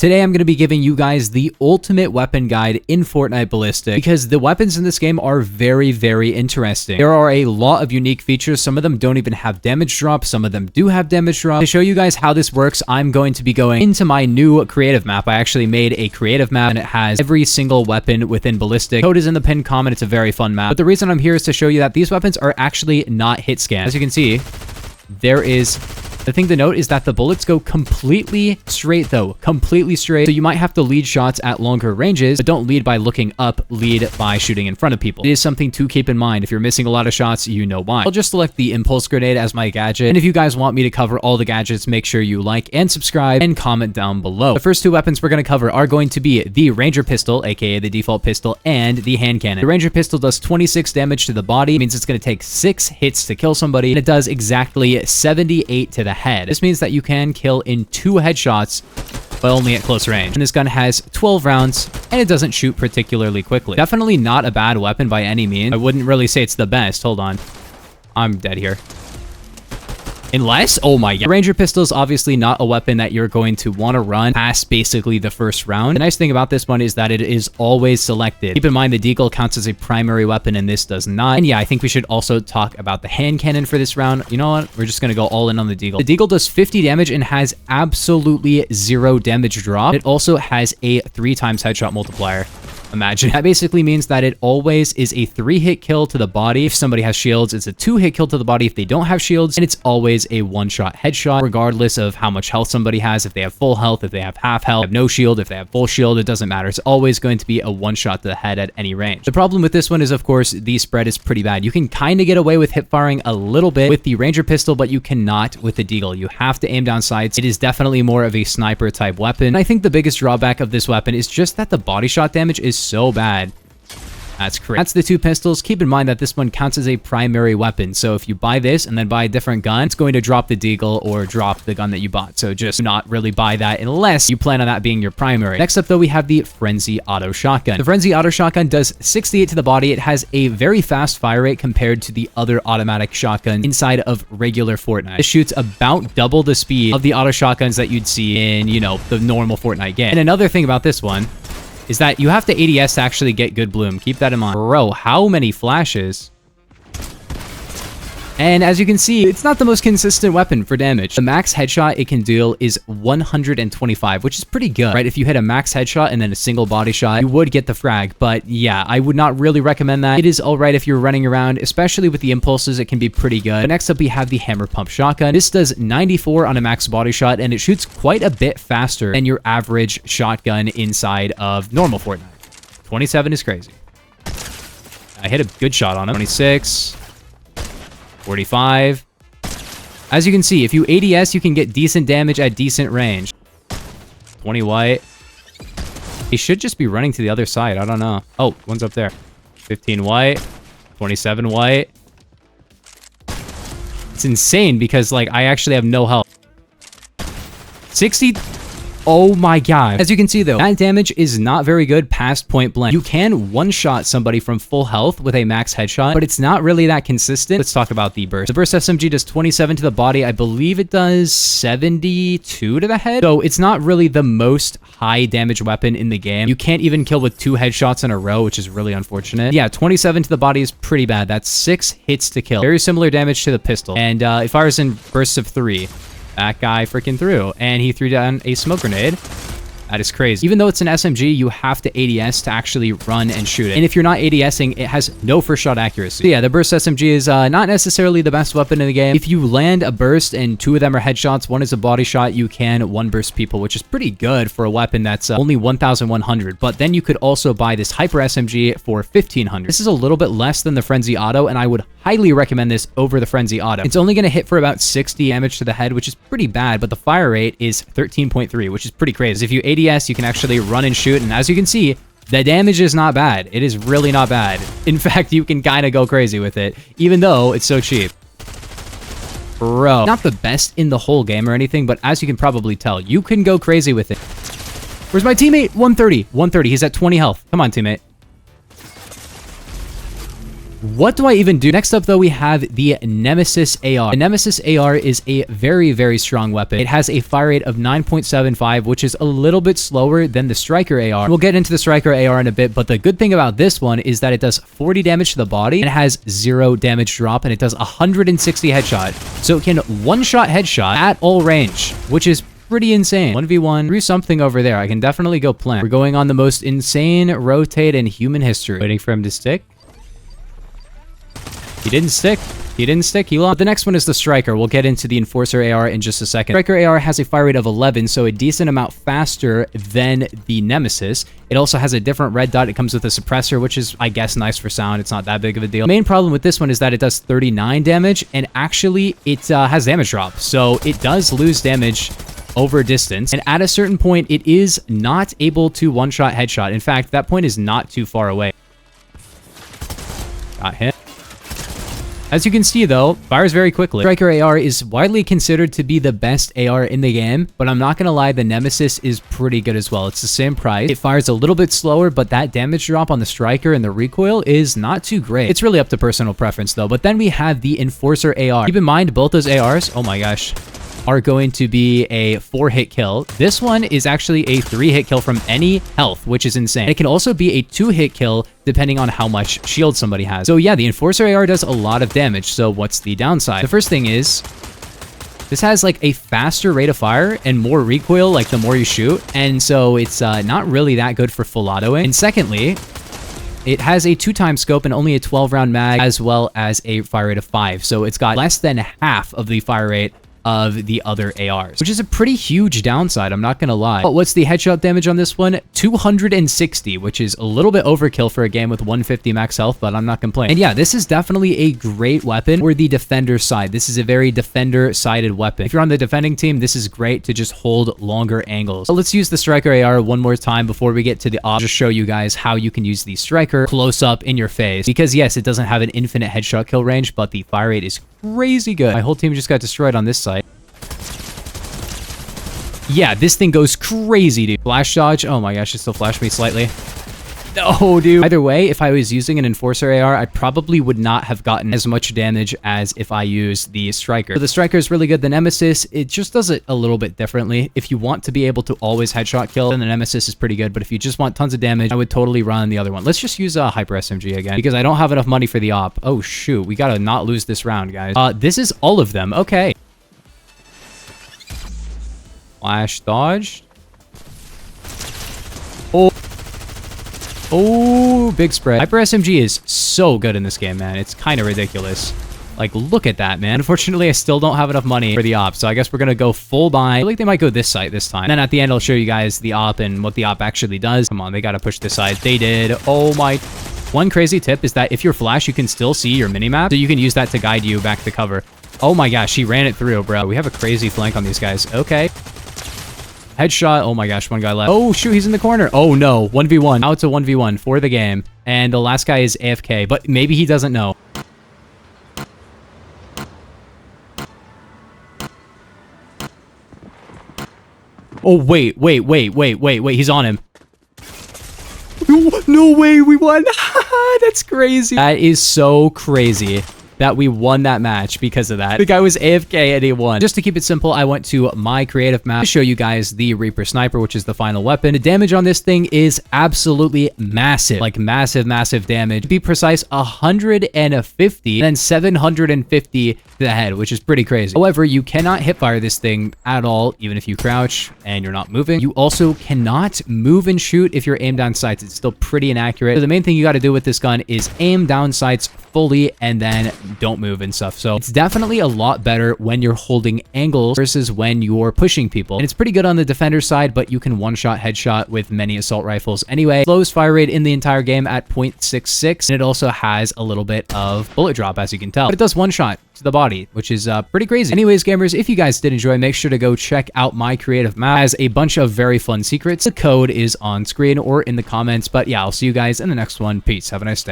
Today I'm going to be giving you guys the ultimate weapon guide in Fortnite Ballistic because the weapons in this game are very, very interesting. There are a lot of unique features. Some of them don't even have damage drop. Some of them do have damage drop. To show you guys how this works, I'm going to be going into my new creative map. I actually made a creative map and it has every single weapon within Ballistic. Code is in the pinned comment. It's a very fun map. But the reason I'm here is to show you that these weapons are actually not hit scan. As you can see, there is... The thing to note is that the bullets go completely straight though, completely straight. So you might have to lead shots at longer ranges, but don't lead by looking up, lead by shooting in front of people. It is something to keep in mind. If you're missing a lot of shots, you know why. I'll just select the impulse grenade as my gadget. And if you guys want me to cover all the gadgets, make sure you like and subscribe and comment down below. The first two weapons we're going to cover are going to be the Ranger pistol, aka the default pistol, and the hand cannon. The Ranger pistol does 26 damage to the body. It means it's going to take 6 hits to kill somebody, and it does exactly 78 to the head. This means that you can kill in 2 headshots, but only at close range. And this gun has 12 rounds, and it doesn't shoot particularly quickly. Definitely not a bad weapon by any means. I wouldn't really say it's the best. Hold on. I'm dead here. Unless, oh my god. The Ranger pistol is obviously not a weapon that you're going to want to run past basically the first round. The nice thing about this one is that it is always selected. Keep in mind the deagle counts as a primary weapon and this does not. And yeah, I think we should also talk about the hand cannon for this round. You know what? We're just going to go all in on the deagle. The deagle does 50 damage and has absolutely 0 damage drop. It also has a 3 times headshot multiplier. Imagine. That basically means that it always is a 3-hit kill to the body. If somebody has shields, it's a 2-hit kill to the body if they don't have shields, and it's always a 1-shot headshot, regardless of how much health somebody has. If they have full health, if they have half health, if they have no shield, if they have full shield, it doesn't matter. It's always going to be a 1-shot to the head at any range. The problem with this one is, of course, the spread is pretty bad. You can kind of get away with hip firing a little bit with the Ranger pistol, but you cannot with the deagle. You have to aim down sights. It is definitely more of a sniper type weapon. And I think the biggest drawback of this weapon is just that the body shot damage is so bad. That's correct. That's the 2 pistols. Keep in mind that this one counts as a primary weapon. So if you buy this and then buy a different gun, it's going to drop the deagle or drop the gun that you bought. So just not really buy that unless you plan on that being your primary. Next up though, we have the Frenzy Auto Shotgun. The Frenzy Auto Shotgun does 68 to the body. It has a very fast fire rate compared to the other automatic shotgun inside of regular Fortnite. It shoots about double the speed of the auto shotguns that you'd see in, you know, the normal Fortnite game. And another thing about this one is that you have to ADS to actually get good bloom. Keep that in mind. Bro, how many flashes? And as you can see, it's not the most consistent weapon for damage. The max headshot it can deal is 125, which is pretty good, right? If you hit a max headshot and then a single body shot, you would get the frag. But yeah, I would not really recommend that. It is all right if you're running around, especially with the impulses, it can be pretty good. But next up, we have the Hammer Pump Shotgun. This does 94 on a max body shot, and it shoots quite a bit faster than your average shotgun inside of normal Fortnite. 27 is crazy. I hit a good shot on him. 26. 45. As you can see, if you ADS, you can get decent damage at decent range. 20 white. He should just be running to the other side. I don't know. Oh, one's up there. 15 white. 27 white. It's insane because, like, I actually have no health. 60... Oh my god. As you can see though, that damage is not very good past point blank. You can one-shot somebody from full health with a max headshot, but it's not really that consistent. Let's talk about the burst. The burst SMG does 27 to the body. I believe it does 72 to the head. So it's not really the most high damage weapon in the game. You can't even kill with 2 headshots in a row, which is really unfortunate. Yeah, 27 to the body is pretty bad. That's 6 hits to kill. Very similar damage to the pistol. And it fires in bursts of 3. That guy freaking threw, and he threw down a smoke grenade. That is crazy. Even though it's an SMG, you have to ADS to actually run and shoot it. And if you're not ADSing, it has no first shot accuracy. So yeah, the burst SMG is not necessarily the best weapon in the game. If you land a burst and 2 of them are headshots, 1 is a body shot, you can 1-burst people, which is pretty good for a weapon that's only 1,100. But then you could also buy this Hyper SMG for 1,500. This is a little bit less than the Frenzy Auto, and I would highly recommend this over the Frenzy Auto. It's only going to hit for about 60 damage to the head, which is pretty bad, but the fire rate is 13.3, which is pretty crazy. If you ADS, you can actually run and shoot, and as you can see, the damage is not bad. It is really not bad. In fact, you can kind of go crazy with it, even though it's so cheap. Bro, not the best in the whole game or anything, but as you can probably tell, you can go crazy with it. Where's my teammate? 130. 130. He's at 20 health. Come on, teammate. What do I even do? Next up, though, we have the Nemesis AR. The Nemesis AR is a very, very strong weapon. It has a fire rate of 9.75, which is a little bit slower than the Striker AR. We'll get into the Striker AR in a bit, but the good thing about this one is that it does 40 damage to the body, and it has 0 damage drop, and it does 160 headshot. So it can one-shot headshot at all range, which is pretty insane. 1v1 through something over there. I can definitely go plant. We're going on the most insane rotate in human history. Waiting for him to stick. He didn't stick. He didn't stick. He lost. The next one is the Striker. We'll get into the Enforcer AR in just a second. Striker AR has a fire rate of 11, so a decent amount faster than the Nemesis. It also has a different red dot. It comes with a suppressor, which is, I guess, nice for sound. It's not that big of a deal. The main problem with this one is that it does 39 damage, and actually, it has damage drop. So it does lose damage over distance, and at a certain point, it is not able to one-shot headshot. In fact, that point is not too far away. Got hit. As you can see, though, fires very quickly. Striker AR is widely considered to be the best AR in the game, but I'm not gonna lie, the Nemesis is pretty good as well. It's the same price. It fires a little bit slower, but that damage drop on the Striker and the recoil is not too great. It's really up to personal preference, though. But then we have the Enforcer AR. Keep in mind, both those ARs, oh my gosh, are going to be a 4-hit kill. This one is actually a 3-hit kill from any health, which is insane. It can also be a 2-hit kill depending on how much shield somebody has. So yeah, the Enforcer AR does a lot of damage. So what's the downside? The first thing is this has like a faster rate of fire and more recoil, like the more you shoot. And so it's not really that good for full autoing. And secondly, it has a 2-time scope and only a 12-round mag, as well as a fire rate of 5. So it's got less than half of the fire rate of the other ARs, which is a pretty huge downside, I'm not gonna lie. But what's the headshot damage on this one? 260, which is a little bit overkill for a game with 150 max health, but I'm not complaining. And yeah, this is definitely a great weapon for the defender side. This is a very defender-sided weapon. If you're on the defending team, this is great to just hold longer angles. So let's use the Striker AR one more time before we get to the op. Just show you guys how you can use the Striker close up in your face. Because yes, it doesn't have an infinite headshot kill range, but the fire rate is crazy good. My whole team just got destroyed on this side. Yeah, this thing goes crazy, dude. Flash dodge. Oh my gosh, it still flashed me slightly. No, dude. Either way, if I was using an Enforcer AR, I probably would not have gotten as much damage as if I used the Striker. So the Striker is really good. The Nemesis, it just does it a little bit differently. If you want to be able to always headshot kill, then the Nemesis is pretty good. But if you just want tons of damage, I would totally run the other one. Let's just use a Hyper SMG again, because I don't have enough money for the op. Oh, shoot. We gotta not lose this round, guys. This is all of them. Okay. Flash dodge. Oh, big spread. Hyper SMG is so good in this game, man. It's kind of ridiculous. Like, look at that, man. Unfortunately, I still don't have enough money for the op, so I guess we're gonna go full buy. I feel like they might go this side this time. And then at the end, I'll show you guys the op and what the op actually does. Come on, they gotta push this side. They did. Oh my... One crazy tip is that if you're flash, you can still see your minimap, so you can use that to guide you back to cover. Oh my gosh, he ran it through, bro. We have a crazy flank on these guys. Okay. Headshot. Oh my gosh, one guy left. Oh shoot, he's in the corner. Oh no, 1v1. Now it's a 1v1 for the game. And the last guy is AFK, but maybe he doesn't know. Oh, wait. He's on him. No way, we won. That's crazy. That is so crazy that we won that match because of that. The guy was AFK and he won. Just to keep it simple, I went to my creative map to show you guys the Reaper Sniper, which is the final weapon. The damage on this thing is absolutely massive. Like massive damage. To be precise, 150 and then 750 to the head, which is pretty crazy. However, you cannot hip fire this thing at all, even if you crouch and you're not moving. You also cannot move and shoot if you're aimed down sights. It's still pretty inaccurate. So the main thing you got to do with this gun is aim down sights fully and then don't move and stuff. So it's definitely a lot better when you're holding angles versus when you're pushing people. And it's pretty good on the defender side, but you can one-shot headshot with many assault rifles. Anyway, slowest fire rate in the entire game at 0.66. And it also has a little bit of bullet drop, as you can tell. But it does one shot to the body, which is pretty crazy. Anyways, gamers, if you guys did enjoy, make sure to go check out my creative map. It has a bunch of very fun secrets. The code is on screen or in the comments. But yeah, I'll see you guys in the next one. Peace. Have a nice day.